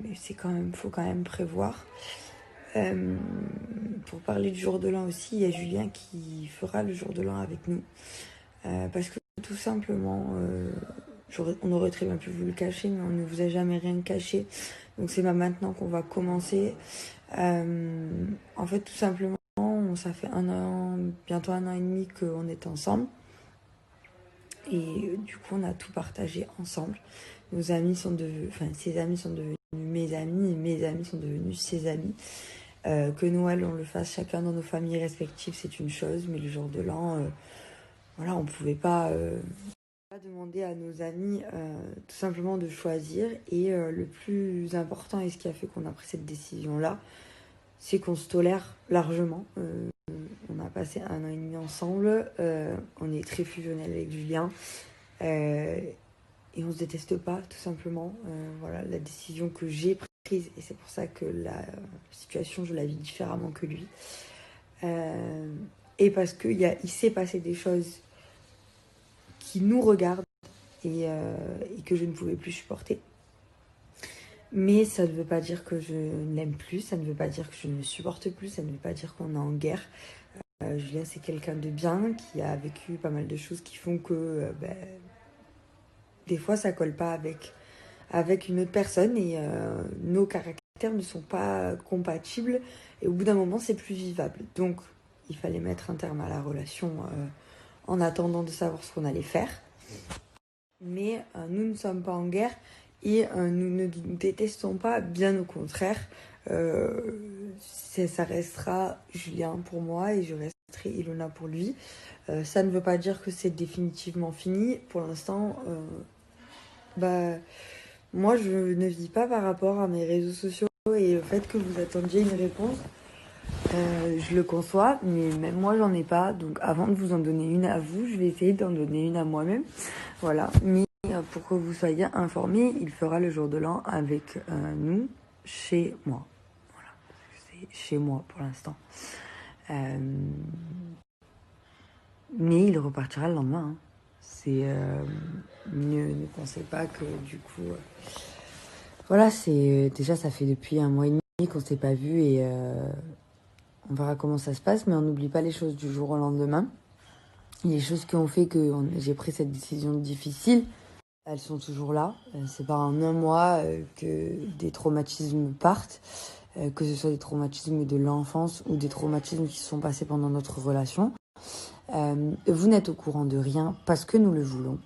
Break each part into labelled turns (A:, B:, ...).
A: mais faut quand même prévoir. Pour parler du jour de l'an aussi, il y a Julien qui fera le jour de l'an avec nous. Parce que tout simplement, on aurait très bien pu vous le cacher, mais on ne vous a jamais rien caché. Donc c'est pas maintenant qu'on va commencer. En fait, tout simplement, ça fait bientôt un an et demi qu'on est ensemble. Et du coup, on a tout partagé ensemble. Ses amis sont devenus mes amis, et mes amis sont devenus ses amis. Que Noël, on le fasse chacun dans nos familles respectives, c'est une chose, mais le jour de l'an, voilà, on pouvait pas demander à nos amis tout simplement de choisir. Et le plus important, et ce qui a fait qu'on a pris cette décision-là, c'est qu'on se tolère largement. On a passé un an et demi ensemble, on est très fusionnel avec Julien, et on se déteste pas, tout simplement. Voilà, la décision que j'ai prise, et c'est pour ça que la situation, je la vis différemment que lui. Et parce qu'il s'est passé des choses qui nous regardent et que je ne pouvais plus supporter. Mais ça ne veut pas dire que je ne l'aime plus, ça ne veut pas dire que je ne le supporte plus, ça ne veut pas dire qu'on est en guerre. Julien, c'est quelqu'un de bien, qui a vécu pas mal de choses qui font que des fois ça colle pas avec une autre personne, et nos caractères ne sont pas compatibles, et au bout d'un moment c'est plus vivable. Donc il fallait mettre un terme à la relation en attendant de savoir ce qu'on allait faire. Mais nous ne sommes pas en guerre, et nous ne nous détestons pas, bien au contraire. Ça restera Julien pour moi, et je resterai Ilona pour lui. Ça ne veut pas dire que c'est définitivement fini. Pour l'instant, moi je ne vis pas par rapport à mes réseaux sociaux et le fait que vous attendiez une réponse. Je le conçois, mais même moi j'en ai pas. Donc avant de vous en donner une à vous, je vais essayer d'en donner une à moi-même. Voilà. Mais pour que vous soyez informés, il fera le jour de l'an avec nous chez moi. Voilà. C'est chez moi pour l'instant. Mais il repartira le lendemain. Ne pensez pas que du coup. Voilà, déjà ça fait depuis un mois et demi qu'on s'est pas vu, et on verra comment ça se passe, mais on n'oublie pas les choses du jour au lendemain. Les choses qui ont fait que j'ai pris cette décision difficile, elles sont toujours là. C'est pas en un mois que des traumatismes partent, que ce soit des traumatismes de l'enfance ou des traumatismes qui se sont passés pendant notre relation. Vous n'êtes au courant de rien parce que nous le voulons.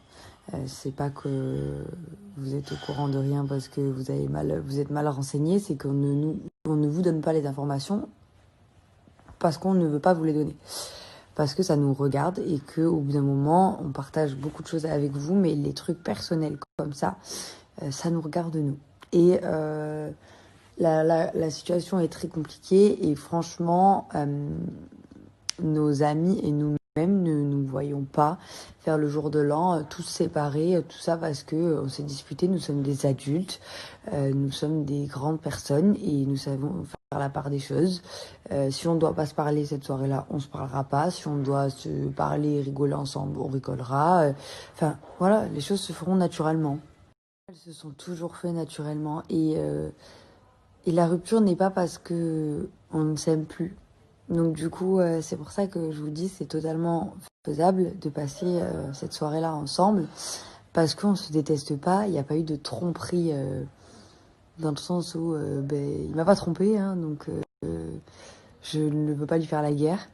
A: C'est pas que vous êtes au courant de rien parce que vous êtes mal renseigné, c'est qu'on ne vous donne pas les informations parce qu'on ne veut pas vous les donner. Parce que ça nous regarde, et qu'au bout d'un moment, on partage beaucoup de choses avec vous, mais les trucs personnels comme ça, ça nous regarde nous. Et la situation est très compliquée, et franchement, nos amis et nous-mêmes ne nous voyons pas faire le jour de l'an tous séparés, tout ça parce que on s'est disputé. Nous sommes des adultes, nous sommes des grandes personnes, et nous savons faire la part des choses. Si on doit pas se parler cette soirée-là, on se parlera pas. Si on doit se parler et rigoler ensemble, on rigolera. Enfin voilà, les choses se feront naturellement. Elles se sont toujours fait naturellement, et la rupture n'est pas parce que on ne s'aime plus. Donc du coup, c'est pour ça que je vous dis, c'est totalement faisable de passer cette soirée-là ensemble, parce qu'on se déteste pas. Il n'y a pas eu de tromperie, dans le sens où il m'a pas trompé, hein, donc je ne veux pas lui faire la guerre.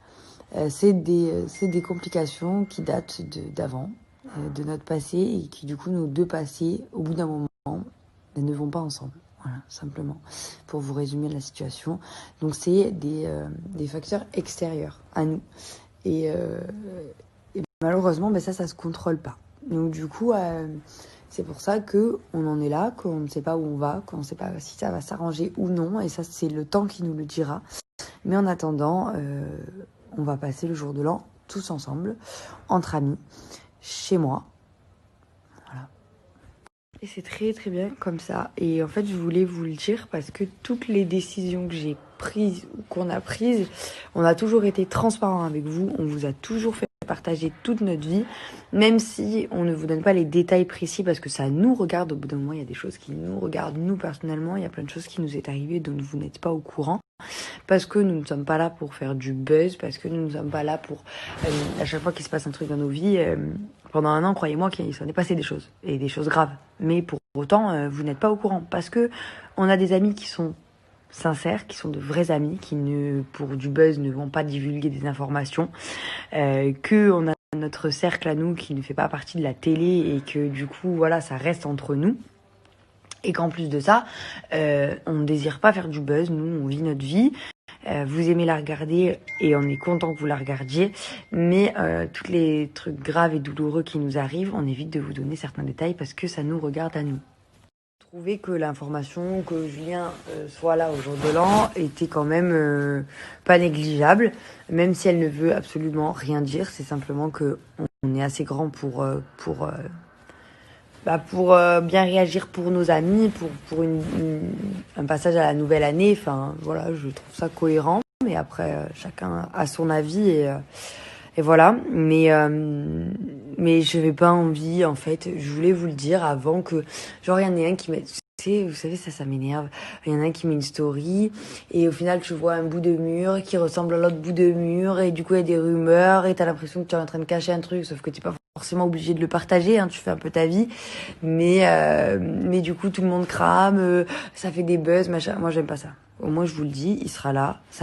A: C'est des complications qui datent d'avant, de notre passé, et qui du coup, nos deux passés, au bout d'un moment, ne vont pas ensemble. Voilà, simplement, pour vous résumer la situation. Donc c'est des facteurs extérieurs à nous. Et malheureusement, ça se contrôle pas. Donc du coup, c'est pour ça qu'on en est là, qu'on ne sait pas où on va, qu'on ne sait pas si ça va s'arranger ou non. Et ça, c'est le temps qui nous le dira. Mais en attendant, on va passer le jour de l'an tous ensemble, entre amis, chez moi. Voilà. Et c'est très très bien comme ça. Et en fait, je voulais vous le dire parce que toutes les décisions que j'ai prises ou qu'on a prises, on a toujours été transparent avec vous. On vous a toujours fait partager toute notre vie, même si on ne vous donne pas les détails précis parce que ça nous regarde. Au bout d'un moment, il y a des choses qui nous regardent, nous personnellement, il y a plein de choses qui nous est arrivé dont vous n'êtes pas au courant. Parce que nous ne sommes pas là pour faire du buzz, parce que nous ne sommes pas là pour... à chaque fois qu'il se passe un truc dans nos vies, pendant un an, croyez-moi qu'il s'en est passé des choses, et des choses graves. Mais pour autant, vous n'êtes pas au courant, parce que on a des amis qui sont sincères, qui sont de vrais amis, qui ne, pour du buzz, ne vont pas divulguer des informations, que on a notre cercle à nous qui ne fait pas partie de la télé, et que du coup, voilà, ça reste entre nous. Et qu'en plus de ça, on ne désire pas faire du buzz, nous on vit notre vie, vous aimez la regarder et on est content que vous la regardiez, mais tous les trucs graves et douloureux qui nous arrivent, on évite de vous donner certains détails parce que ça nous regarde à nous. Trouvez que l'information que Julien soit là au jour de l'an était quand même pas négligeable, même si elle ne veut absolument rien dire, c'est simplement que on est assez grand pour bien réagir pour nos amis, pour un passage à la nouvelle année. Enfin, voilà, je trouve ça cohérent. Mais après, chacun a son avis et voilà. Mais je n'avais pas envie, en fait. Je voulais vous le dire avant que... Genre, il y en a un qui met... Vous savez, ça m'énerve. Il y en a un qui met une story et au final, tu vois un bout de mur qui ressemble à l'autre bout de mur et du coup, il y a des rumeurs et t'as l'impression que tu es en train de cacher un truc, sauf que t'es pas forcément obligé de le partager, hein, tu fais un peu ta vie. Mais du coup, tout le monde crame, ça fait des buzz, machin. Moi, j'aime pas ça. Au moins, je vous le dis, il sera là. Ça